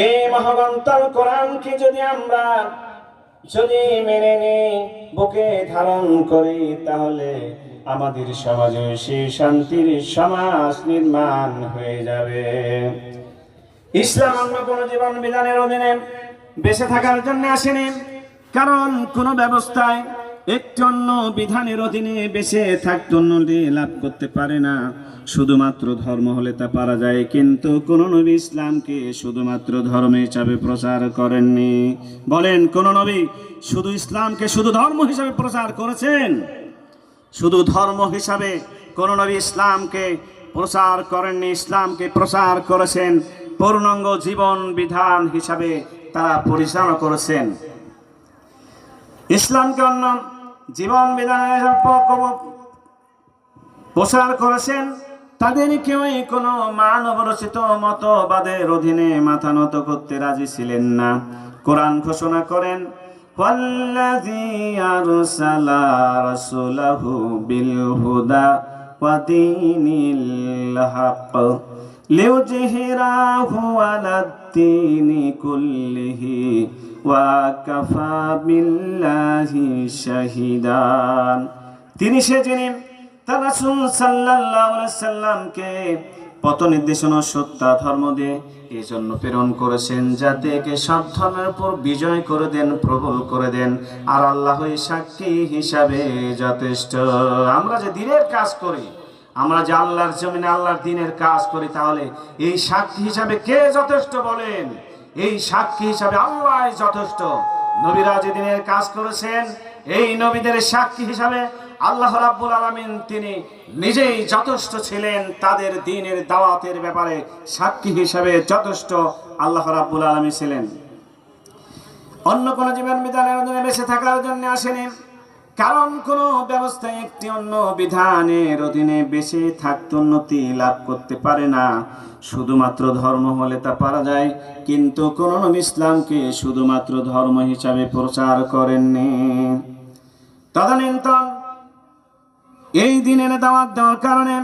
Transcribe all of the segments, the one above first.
এই মহাগ্রন্থ কোরআনকে যদি মেনে নিই, বুকে ধারণ করি, তাহলে আমাদের সমাজে সেই শান্তির সমাজ নির্মাণ হয়ে যাবে। ইসলাম অন্য কোন জীবন বিধানের অধীনে বেঁচে থাকার জন্য আসেনি। কারণ কোন ব্যবস্থায় একটি অন্য বিধানের অধীনে বেঁচে থাকতে উন্নতি লাভ করতে পারে না। শুধুমাত্র ধর্ম হলে তা পারা যায়, কিন্তু কোন নবী ইসলামকে শুধুমাত্র ধর্ম হিসাবে প্রচার করেননি। বলেন, কোন নবী শুধু ইসলামকে শুধু ধর্ম হিসাবে প্রচার করেছেন? শুধু ধর্ম হিসাবে কোন নবী ইসলামকে প্রচার করেননি। ইসলামকে প্রচার করেছেন পূর্ণাঙ্গ জীবন বিধান হিসাবে তারা পরিচালনা করেছেন। ইসলামকে অন্য জীবন বিধান হিসাবে প্রচার করেছেন তাদের কেউই কোনো মানব রচিত মতবাদের অধীনে মাথা নত করতে রাজি ছিলেন না। কোরআন ঘোষণা করেন, ওয়াল্লাযী আরসালা রাসূলাহু বিল হুদা ওয়া দীনিল হক লিইয়ুযহিরাহু আলাদ-দীনি কুল্লিহি ওয়া কাফা বিল্লাহি শাহিদান। তিনি সে যিনি তার রাসূল সাল্লাল্লাহু আলাইহি সাল্লামকে পথ নির্দেশনা সত্য ধর্ম দিয়ে এই জন্য প্রেরণ করেছেন, যাতে একে সব ধর্মের উপর বিজয় করে দেন, প্রবল করে দেন। আর আল্লাহই সাক্ষী হিসাবে যথেষ্ট। আমরা যে দ্বীনের কাজ করি, আমরা যে আল্লাহর জমিনে আল্লাহর দ্বীনের কাজ করি, তাহলে এই সাক্ষী হিসাবে কে যথেষ্ট? বলেন, এই সাক্ষী হিসাবে আল্লাহই যথেষ্ট। নবীরা যে দ্বীনের কাজ করেছেন, এই নবীদের সাক্ষী হিসাবে আল্লাহ রাব্বুল আলামিন তিনি নিজেই যথেষ্ট ছিলেন। তাদের দ্বীনের দাওয়াতের ব্যাপারে সাক্ষী হিসাবে যথেষ্ট আল্লাহ রাব্বুল আলামিন ছিলেন। অন্য কোন জীবন বিধানের অধীনে বেঁচে থাকার জন্য আসেনি। কারণ কোন ব্যবস্থায় একটি অন্য বিধানের অধীনে বেঁচে থাকতে উন্নতি লাভ করতে পারে না। শুধুমাত্র ধর্ম হলে তা পারা যায়, কিন্তু কোন নবী ইসলামকে শুধুমাত্র ধর্ম হিসাবে প্রচার করেননি। তদানীন্তন এই দিনের দাওয়াত দেওয়ার কারণে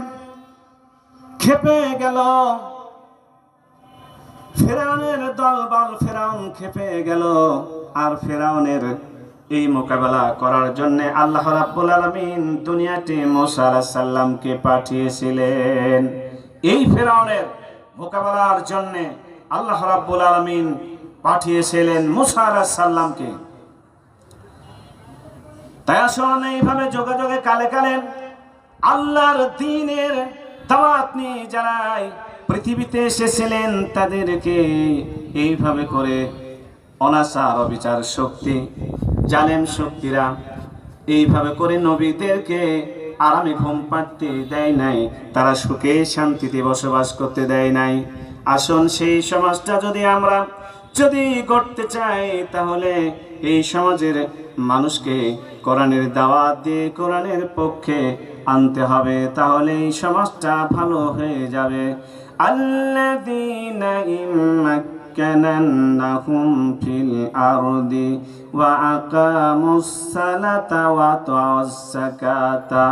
খেপে গেল ফেরাউনের দলবল। ফেরাউন খেপে গেল। আর ফেরাউনের এই মোকাবেলা করার জন্য আল্লাহ রাব্বুল আলামিন দুনিয়াতে মূসা আলাইহিস সালামকে পাঠিয়েছিলেন। এই ফেরাউনের মোকাবেলার জন্য আল্লাহ রাব্বুল আলামিন পাঠিয়েছিলেন মূসা আলাইহিস সালামকে। তাই আসলে এইভাবে যোগাযোগে কালে কালে আল্লাহর দ্বীনের দাওয়াত নিয়ে যারাই পৃথিবীতে এসেছিলেন, তাদেরকে এইভাবে করে অনাচার অবিচার শক্তি, জালেম শক্তিরা এইভাবে করে নবীদেরকে আরামে ঘুম পাড়তে দেয় নাই, তারা সুখে শান্তিতে বসবাস করতে দেয় নাই। আসুন সেই সমাজটা আমরা যদি গড়তে চাই, তাহলে এই সমাজের মানুষকে কোরআনের দাওয়াত দিয়ে কোরআনের পক্ষে আনতে হবে, তাহলে এই সমাজটা ভালো হয়ে যাবে। আল্লাযীনা ইম্মাক্কানাহুম ফিল আরদি ওয়া আকামুস সালাতা ওয়া আতাউস যাকাতা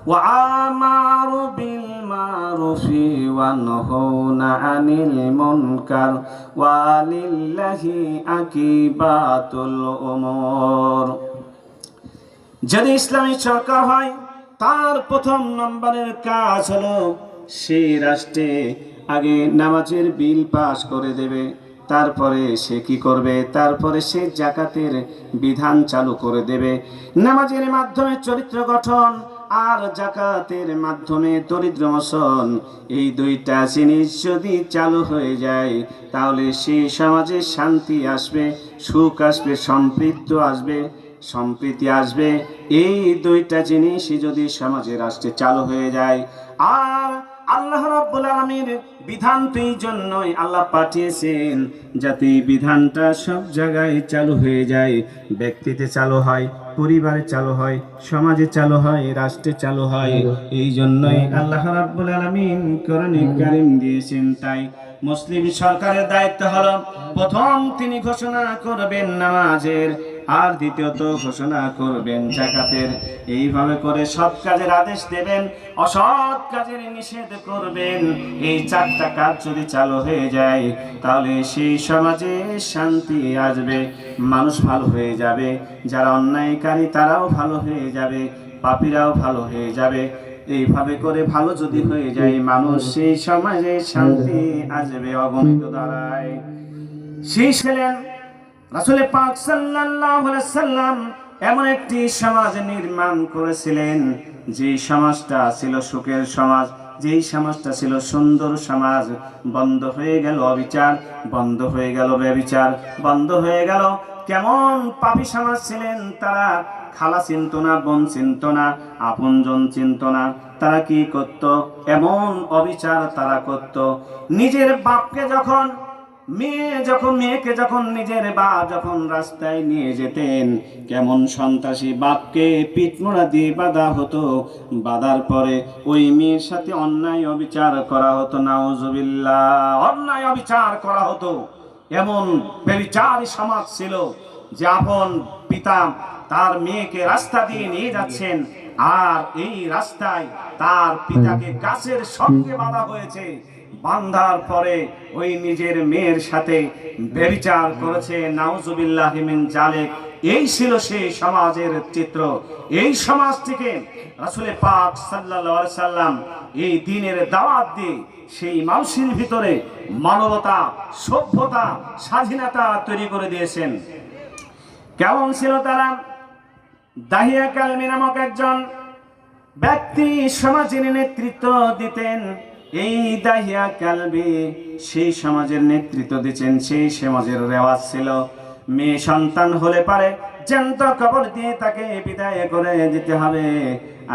ওয়া আমারু বিল মারুফি ওয়া নাহাউনা আনিল মুনকার ওয়া লিল্লাহি আকিবাতুল উমুর। যদি ইসলামী সরকার হয়, তার প্রথম নম্বরের কাজ হলো সেই রাষ্ট্রে আগে নামাজের বিল পাস করে দেবে। তারপরে সে কি করবে? তারপরে সে যাকাতের বিধান চালু করে দেবে। নামাজের মাধ্যমে চরিত্র গঠন আর যাকাতের মাধ্যমে দরিদ্র মোচন, এই দুইটা জিনিস যদি চালু হয়ে যায়, তাহলে সেই সমাজে শান্তি আসবে, সুখ আসবে, সম্প্রীতি আসবে। এই দুইটা জিনিসই যদি সমাজে রাষ্ট্রে চালু হয়ে যায়, আর আল্লাহ রাব্বুল আলামিন বিধান এই জন্যই আল্লাহ পাঠিয়েছেন, যাতে বিধানটা সব জায়গায় চালু হয়ে যায়। ব্যক্তিতে চালু হয়, পরিবারে চালু হয়, সমাজে চালু হয়, রাষ্ট্রে চালু হয়। এই জন্যই আল্লাহ রাব্বুল আলামিন কোরআনে কারীম দিয়েছেন। তাই মুসলিম সরকারের দায়িত্ব হলো, প্রথম তিনি ঘোষণা করবেন নামাজের আর দ্বিতীয়ত ঘোষণা করবেন যাকাতের। এইভাবে করে সৎ কাজের আদেশ দেবেন, অসৎ কাজের নিষেধ করবেন। এই 4টা কাজ যদি চালু হয়ে যায় তাহলে সেই সমাজে শান্তি আসবে, মানুষ ভালো হয়ে যাবে, যারা অন্যায়কারী তারাও ভালো হয়ে যাবে, পাপীরাও ভালো হয়ে যাবে। এইভাবে করে ভালো যদি হয়ে যায় মানুষ, সেই সমাজে শান্তি আসবে অগণিত দ্বারায়। সেই ছিলেন রাসূল পাক সাল্লাল্লাহু আলাইহি সাল্লাম এমন একটি সমাজ নির্মাণ করেছিলেন, যে সমাজটা ছিল সুখের সমাজ, যেই সমাজটা ছিল সুন্দর সমাজ। বন্ধ হয়ে গেল অবিচার, বন্ধ হয়ে গেল ব্যভিচার, বন্ধ হয়ে গেল। কেমন পাপী সমাজ ছিলেন তারা! খালা চিনত না, বোন চিনত না, আপনজন চিনত না। তারা কি করত? এমন অবিচার তারা করত। নিজের বাপকে যখন মেয়েকে যখন নিজের বাপ যখন রাস্তায় নিয়ে যেতেন, কেমন সন্ত্রাসী বাপকে পিঠমোড়া দিয়ে বাঁধা হতো। বাঁধার পরে ওই মেয়ের সাথে অন্যায় অবিচার করা হতো, নাউজুবিল্লাহ, অন্যায় অবিচার করা হতো। এমন ব্যভিচারী সমাজ ছিল যে আপন পিতা তার মেয়েকে রাস্তা দিয়ে নিয়ে যাচ্ছেন, আর এই রাস্তায় তার পিতাকে গাছের সঙ্গে বাঁধা হয়েছে। বান্ধার পরে ওই নিজের মেয়ের সাথে ব্যভিচার করেছে, নাউজুবিল্লাহ মিন জালিক। এই ছিল সেই সমাজের চিত্র। এই সমাজটিকে রাসূল পাক সাল্লাল্লাহু আলাইহি সাল্লাম এই দ্বীনের দাওয়াত দিয়ে সেই মানুষের ভিতরে মানবতা, সভ্যতা, স্বাধীনতা তৈরি করে দিয়েছেন। কেমন ছিল তারা? দাহিয়া কালমি নামক একজন ব্যক্তি সমাজের নেতৃত্ব দিতেন। এই দাহিয়া কালবি সেই সমাজের নেতৃত্ব দিচ্ছেন। সেই সমাজের রেওয়াজ ছিল মেয়ে সন্তান হলে পারে জ্যান্ত কবর দিয়ে তাকে বিদায় করে দিতে হবে,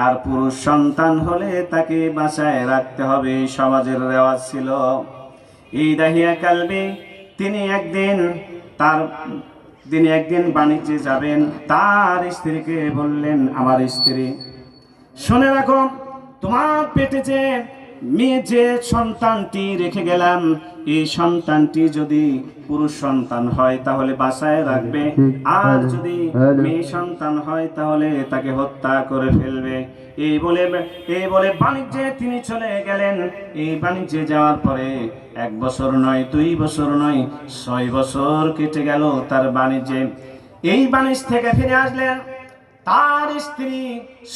আর পুরুষ সন্তান হলে তাকে বাসায় রাখতে হবে। এই সমাজের রেওয়াজ ছিল। এই দাহিয়া কালবি তিনি একদিন বাণিজ্যে যাবেন। তার স্ত্রীকে বললেন, আমার স্ত্রী, শুনে রাখো, তোমার পেটে যে মেয়ে যে সন্তানটি রেখে গেলাম, এই সন্তানটি যদি পুরুষ সন্তান হয় তাহলে বাসায় রাখবে, আর যদি মেয়ে সন্তান হয় তাহলে তাকে হত্যা করে ফেলবে। এই বলে বাণিজ্যে তিনি চলে গেলেন। এই বাণিজ্যে যাওয়ার পরে 1 বছর নয়, 2 বছর নয়, 6 বছর কেটে গেল তার বাণিজ্যে। এই বাণিজ্য থেকে ফিরে আসলেন। তার স্ত্রী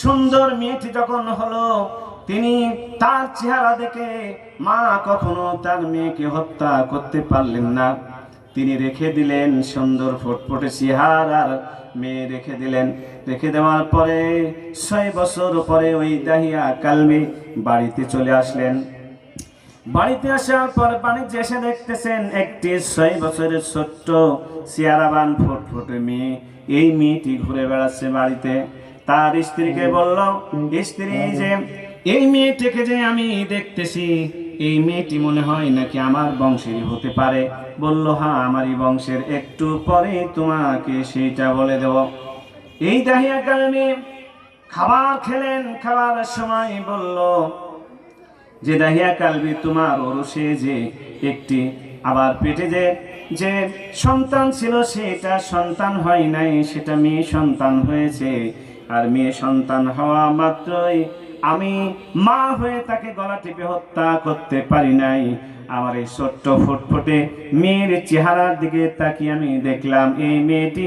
সুন্দর মেয়েটি যখন হলো, তিনি তার চেহারা দেখে মা কখনো তার মেয়েকে হত্যা করতে পারলেন না। তিনি রেখে দিলেন সুন্দর ফুটফুটে চেহারার মেয়ে রেখে দিলেন। রেখে দেওয়ার পরে 6 বছর পরে ওই দাহিয়া কালবি বাড়িতে চলে আসলেন। বাড়িতে আসার পর বাণিজ্যে এসে দেখতেছেন একটি 6 বছরের ছোট্ট চেহারাবান ফুটফুটে মেয়ে। এই মেয়েটি ঘুরে বেড়াচ্ছে বাড়িতে। তার স্ত্রীকে বলল, স্ত্রী, যে এই মেয়েটিকে যে আমি দেখতেছি, এই মেয়েটি মনে হয় নাকি আমার বংশেরই হতে পারে। বলল, হ্যাঁ, আমারই বংশের। একটু পরে তোমাকে সেইটা বলে দেব। এই দাহিয়া কালবি খাবার খেলেন। খাবার সময় বলল যে দাহিয়া কালবি, তোমার ওরসে যে একটি আবার পেটে যে সন্তান ছিল সেটা সন্তান হয় নাই, সেটা মেয়ে সন্তান হয়েছে। আর মেয়ে সন্তান হওয়া মাত্রই আমি মা হয়ে তাকে গলা টিপে হত্যা করতে পারি নাই। আমার এই ছোট্ট ফুটফুটে মেয়ের চেহারার দিকে তাকিয়ে আমি দেখলাম এই মেয়েটি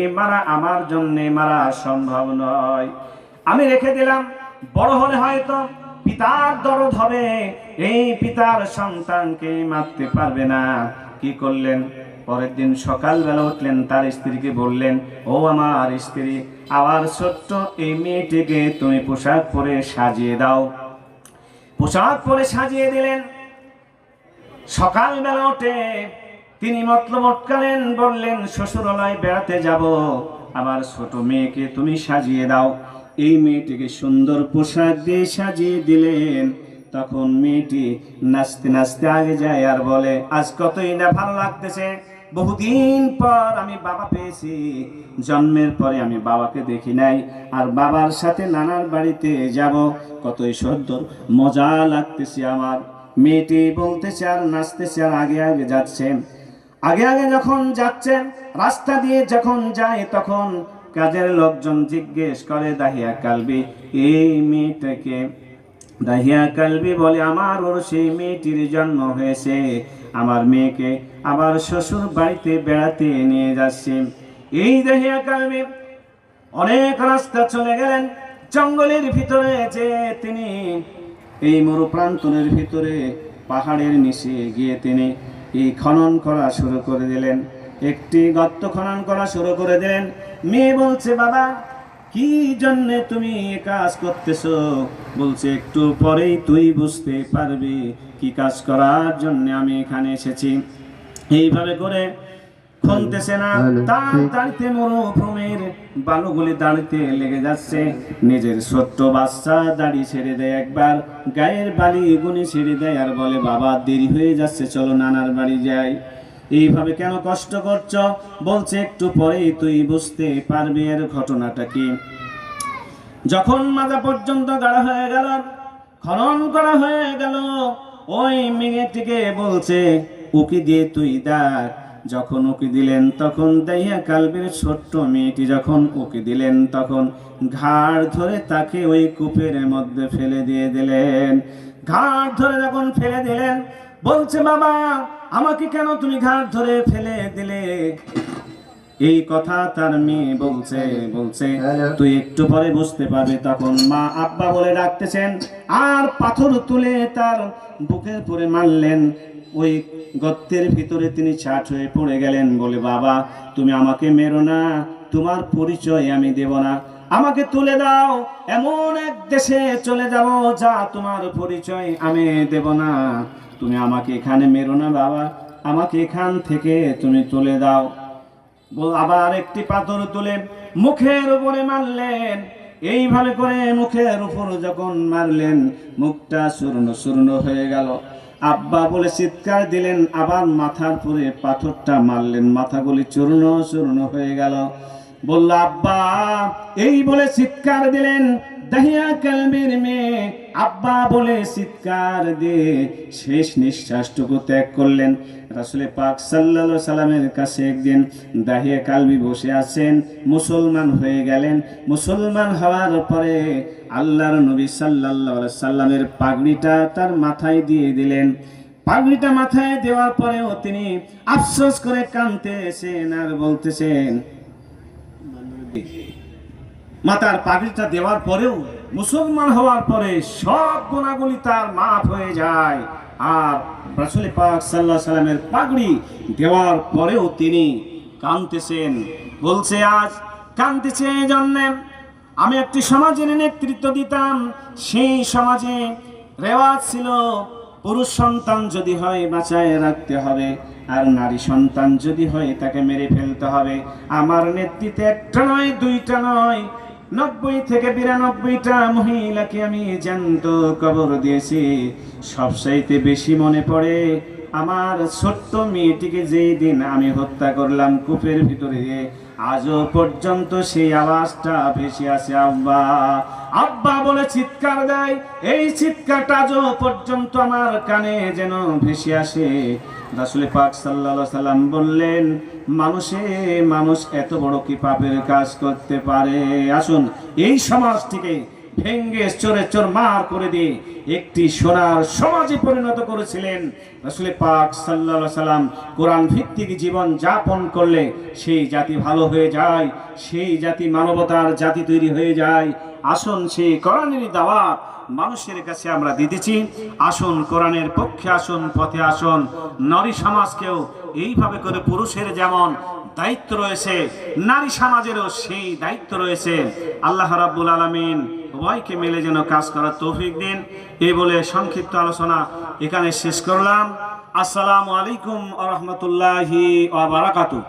আমার জন্য মারা সম্ভব নয়। আমি রেখে দিলাম। বড় হলে হয়তো পিতার দরদ হবে, এই পিতার সন্তানকে মারতে পারবে না। কি করলেন? পরের দিন সকালবেলা উঠলেন, তার স্ত্রীকে বললেন, ও আমার স্ত্রী, আমার ছোট্ট এই মেয়েটিকে তুমি পোশাক পরে সাজিয়ে দাও। পোশাক পরে সাজিয়ে দিলেন। সকালবেলা উঠে তিনি মতলব আটকালেন, বললেন, শ্বশুরালয় বেড়াতে যাব, আমার ছোট মেয়েকে তুমি সাজিয়ে দাও। এই মেয়েটিকে সুন্দর পোশাক দিয়ে সাজিয়ে দিলেন। তখন মেয়েটি নাচতে নাচতে আগে যায় আর বলে, আজ কতই না ভালো লাগতেছে, বহুদিন পর আমি বাবা পেয়েছি। জন্মের পরে আমি বাবাকে দেখি নাই, আর বাবার সাথে নানার বাড়িতে যাব, কতই সুন্দর মজা লাগতেছে আমার। মেয়েটি বলতেছে আর নাচতেছে আর আগে আগে যাচ্ছে। আগে আগে যখন যাচ্ছেন, রাস্তা দিয়ে যখন যায় তখন কাজের লোকজন জিজ্ঞেস করে দাহিয়া কালবি এই মেয়েটাকে। দাহিয়া কালবি বলে আমার ওর সেই মেয়েটির জন্ম হয়েছে, আমার মেয়েকে আবার শ্বশুর বাড়িতে বেড়াতে নিয়ে যাচ্ছে। এই দাহিয়া কালবি অনেক রাস্তা চলে গেলেন, জঙ্গলের ভিতরে যে তিনি এই মরুপ্রান্তরের ভিতরে পাহাড়ের নিচে গিয়ে তিনি এই খনন করা শুরু করে দিলেন, একটি গর্ত খনন করা শুরু করে দিলেন। মেয়ে বলছে বাবা কি জন্যে তুমি এ কাজ করতেছো? বলছে একটু পরেই তুই বুঝতে পারবি কি কাজ করার জন্য আমি এখানে এসেছি। এইভাবে করে খুলতেছে না, তার দাঁড়িতে মরুভূমির বালুগুলি দাঁড়িতে লেগে যাচ্ছে। নিজের ছোট্ট বাচ্চা দাড়ি ছেড়ে দেয়, একবার গায়ের বালি গুনি ছেড়ে দেয় আর বলে বাবা দেরি হয়ে যাচ্ছে, চলো নানার বাড়ি যাই। এইভাবে কেন কষ্ট করছ? বলছে একটু পরেই তুই বুঝতে পারবি এর ঘটনাটা কি। যখন মাজা পর্যন্ত গাড়া হয়ে গেল, খনন করা হয়ে গেল, ওই মেয়েটিকে বলছে উকি দিয়ে তুই দেখ। যখন উকি দিলেন তখন দাহিয়া কালবির ছোট্ট মেয়েটি যখন উকি দিলেন তখন ঘাড় ধরে তাকে ওই কূপের মধ্যে ফেলে দিয়ে দিলেন। ঘাড় ধরে যখন ফেলে দিলেন বলছে বাবা আমাকে কেন তুমি ঘাড় ধরে ফেলে দিলে? এই কথা তার মেয়ে বলছে তুই একটু পরে বুঝতে পারবি। তখন মা আব্বা বলে ডাকতেছেন আর পাথর তুলে তার বুকের পরে মারলেন। ওই গর্তের ভিতরে তিনি ছাট হয়ে পড়ে গেলেন। বলে বাবা তুমি আমাকে মেরো না, তোমার পরিচয় আমি দেব না, আমাকে তুলে দাও, এমন এক দেশে চলে যাব যা তোমার পরিচয় আমি দেব না, তুমি আমাকে এখানে মেরো না বাবা, আমাকে এখান থেকে তুমি তুলে দাও। আবার একটি পাথর তুলে মুখের উপরে মারলেন। এইভাবে করে মুখের উপর যখন মারলেন মুখটা চূর্ণ চূর্ণ হয়ে গেল। আব্বা বলে চিৎকার দিলেন, আবার মাথার পরে পাথরটা মারলেন, মাথাগুলি চূর্ণ চূর্ণ হয়ে গেল। বলল আব্বা, এই বলে চিৎকার দিলেন। দাহিয়া কালবির মেয়ে আব্বা বলে চিৎকার দিয়ে শেষ নিঃশ্বাসটুকু ত্যাগ করলেন। রাসূল পাক সাল্লাল্লাহু আলাইহি সাল্লামের কাছে একদিন দাহিয়া কালবি বসে আছেন, মুসলমান হয়ে গেলেন। মুসলমান হওয়ার পরে আল্লাহর নবী সাল্লাল্লাহু আলাইহি সাল্লামের পাগড়িটা তার মাথায় দিয়ে দিলেন। পাগড়িটা মাথায় দেওয়ার পরেও তিনি আফসোস করে কাঁদতেছেন আর বলতেছেন, মাতার পাগড়িটা দেওয়ার পরেও মুসলমান হওয়ার পরে সব গুনাহগুলি তার মাফ হয়ে যায়। আর রাসূল পাক সাল্লাল্লাহু আলাইহি সাল্লামের পাগড়ি দেওয়ার পরেও তিনি কাঁদতেছেন। বলছে আজ কাঁদতেছে এই জন্য আমি একটি সমাজের নেতৃত্ব দিতাম, সেই সমাজে রেওয়াজ ছিল পুরুষ সন্তান যদি হয় বাঁচায় রাখতে হবে, আর নারী সন্তান যদি হয় তাকে মেরে ফেলতে হবে। আমার নেতৃত্বে একটা নয় দুইটা নয় 90 থেকে 92টা মহিলাকে আমি জ্যান্ত কবর দিয়েছি। সবচাইতে বেশি মনে পড়ে আমার ছোট্ট মেয়েটিকে যেই দিন আমি হত্যা করলাম কূপের ভিতরে, আজও পর্যন্ত সেই আওয়াজটা ভেসে আসে আব্বা আব্বা বলে চিৎকার দেয়। এই চিৎকারটা আজও পর্যন্ত আমার কানে যেন ভেসে আসে। রাসূল পাক সাল্লাল্লাহু আলাইহি সাল্লাম বললেন, মানুষ এত বড় কি পাপের কাজ করতে পারে? আসুন এই সমাজটিকে ভেঙ্গে চোরে চোরমার করে দিয়ে একটি সোনার সমাজে পরিণত করেছিলেন রাসূল পাক সাল্লাল্লাহু আলাইহি সাল্লাম। কোরআন ভিত্তিক জীবন যাপন করলে সেই জাতি ভালো হয়ে যায়, সেই জাতি মানবতার জাতি তৈরি হয়ে যায়। আসুন সেই কোরআনের দাওয়াত মানুষের কাছে আমরা দিতেছি। আসুন কোরআনের পক্ষে আসুন, পথে আসুন। নারী সমাজকেও এইভাবে করে পুরুষের যেমন দায়িত্ব রয়েছে, নারী সমাজেরও সেই দায়িত্ব রয়েছে। আল্লাহ রাব্বুল আলামিন উভয়কে মিলে যেন কাজ করার তৌফিক দিন। এই বলে সংক্ষিপ্ত আলোচনা এখানে শেষ করলাম। আসসালামু আলাইকুম ওয়া রাহমাতুল্লাহি ওয়া বারাকাতুহু।